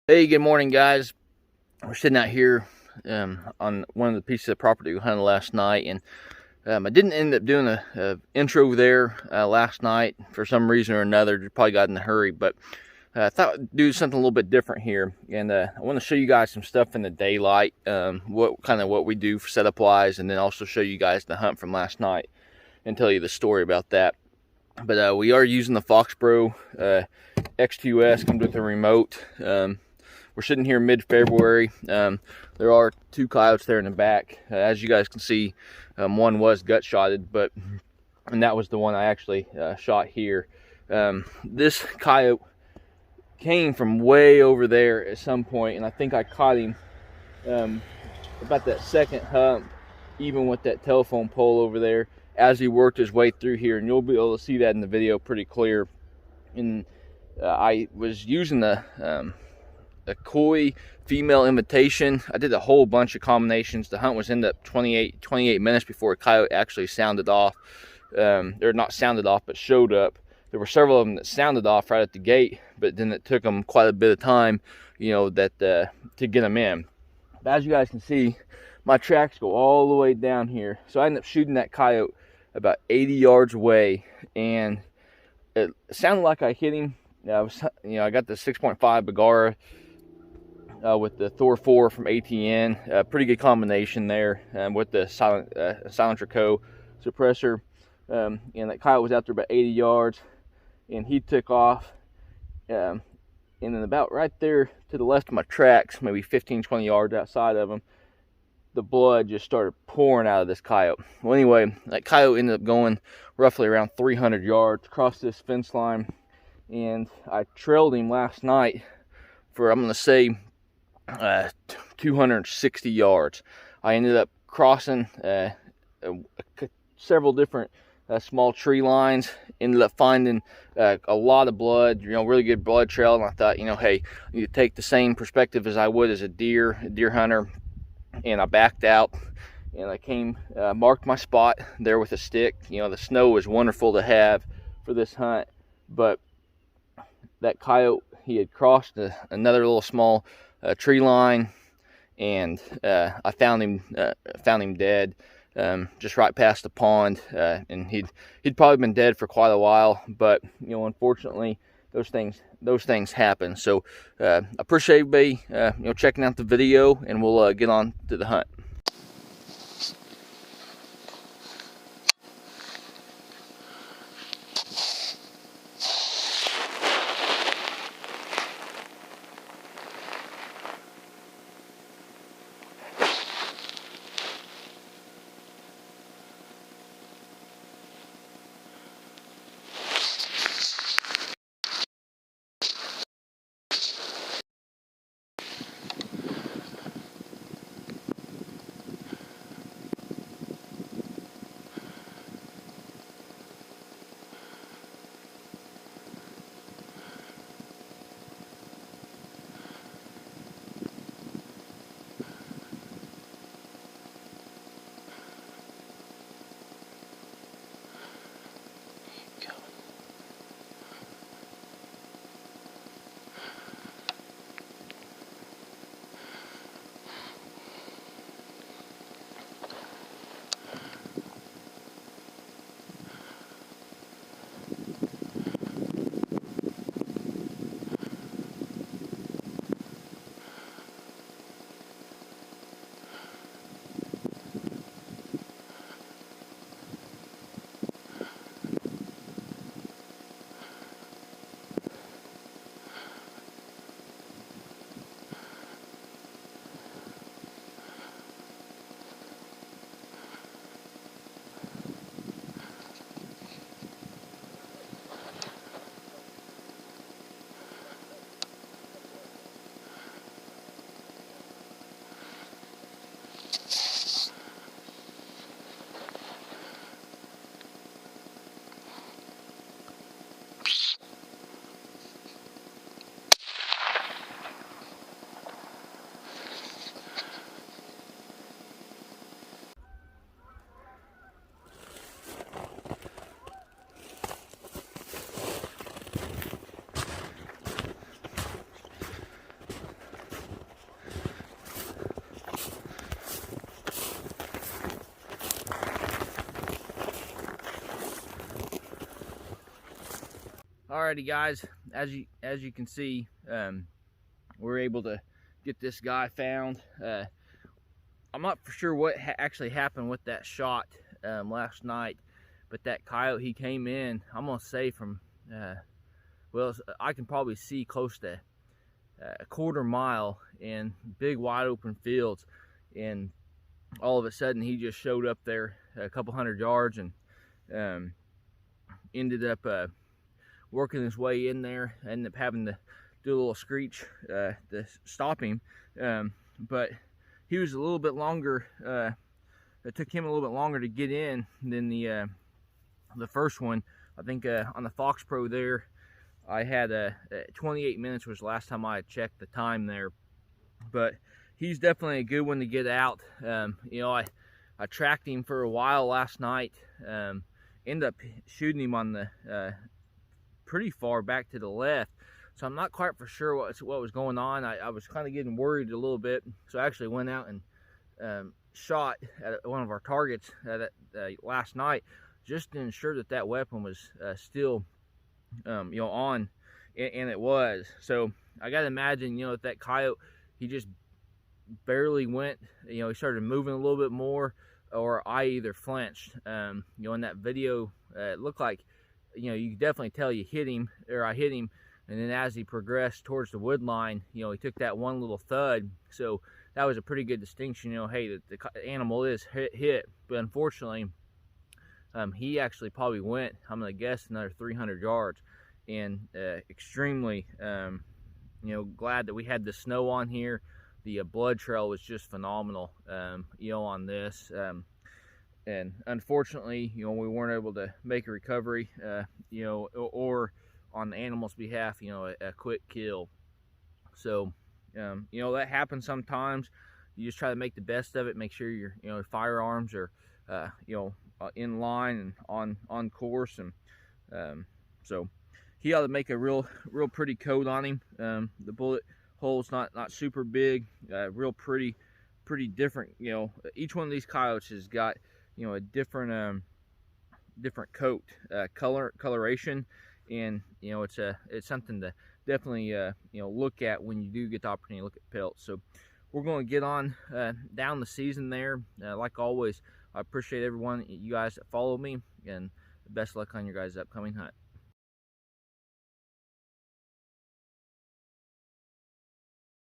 Hey, good morning, guys. We're sitting out here on one of the pieces of property we hunted last night, and I didn't end up doing a intro there last night for some reason or another. Just probably got in a hurry, but I thought I'd do something a little bit different here, and I want to show you guys some stuff in the daylight, what we do for setup wise, and then also show you guys the hunt from last night and tell you the story about that. But we are using the FOXPRO X2S, comes with a remote. We're sitting here mid-February. There are two coyotes there in the back. As you guys can see, one was gut-shotted, and that was the one I actually shot here. This coyote came from way over there at some point, and I think I caught him about that second hump, even with that telephone pole over there, as he worked his way through here, and you'll be able to see that in the video pretty clear. And I was using a koi female invitation. I did a whole bunch of combinations. The hunt was ended up 28 minutes before a coyote actually sounded off. Or not sounded off, but showed up. There were several of them that sounded off right at the gate, but then it took them quite a bit of time, to get them in. But as you guys can see, my tracks go all the way down here. So I ended up shooting that coyote about 80 yards away, and it sounded like I hit him. I got the 6.5 Bergara with the Thor 4 from ATN. Pretty good combination there with the SilencerCo suppressor. And that coyote was out there about 80 yards, and he took off. And then about right there to the left of my tracks, maybe 15-20 yards outside of him, the blood just started pouring out of this coyote. Well, anyway, that coyote ended up going roughly around 300 yards across this fence line, and I trailed him last night for, I'm going to say, 260 yards. I ended up crossing several different small tree lines, ended up finding a lot of blood, really good blood trail, and I thought, hey, I need to take the same perspective as I would as a deer hunter, and I backed out, and I came, marked my spot there with a stick. The snow is wonderful to have for this hunt, but that coyote, he had crossed another little small tree line, and I found him dead, just right past the pond, and he'd probably been dead for quite a while, but unfortunately those things happen. So I appreciate everybody checking out the video, and we'll get on to the hunt. Alrighty guys, as you can see, we're able to get this guy found. I'm not for sure what actually happened with that shot last night, but that coyote, he came in, I'm gonna say from well, I can probably see close to a quarter mile in big wide open fields, and all of a sudden he just showed up there a couple hundred yards and ended up working his way in there. I ended up having to do a little screech to stop him, but he was a little bit longer. It took him a little bit longer to get in than the first one. I think on the FOXPRO there, I had 28 minutes was the last time I checked the time there. But he's definitely a good one to get out. You know, I tracked him for a while last night. Ended up shooting him on the pretty far back to the left, so I'm not quite for sure what was going on. I was kind of getting worried a little bit, so I actually went out and shot at one of our targets last night, just to ensure that that weapon was still you know, on, and it was. So I gotta imagine, you know, that coyote, he just barely went, you know, he started moving a little bit more, or I either flinched. You know, in that video, it looked like, you know, you could definitely tell you hit him, or I hit him, and then as he progressed towards the wood line, you know, he took that one little thud. So that was a pretty good distinction, you know, hey, the animal is hit, but unfortunately, he actually probably went, I'm gonna guess, another 300 yards, and extremely, you know, glad that we had the snow on here. The blood trail was just phenomenal, you know, on this. And unfortunately, you know, we weren't able to make a recovery, you know, or on the animal's behalf, you know, a quick kill. So, you know, that happens sometimes. You just try to make the best of it. Make sure your, you know, firearms are, you know, in line and on course. And so he ought to make a real pretty coat on him. The bullet hole's not super big, real pretty different. You know, each one of these coyotes has got, you know, a different coat, coloration, and you know, it's something to definitely you know, look at when you do get the opportunity to look at pelts. So we're going to get on down the season there. Like always, I appreciate everyone, you guys that follow me, and best luck on your guys' upcoming hunt.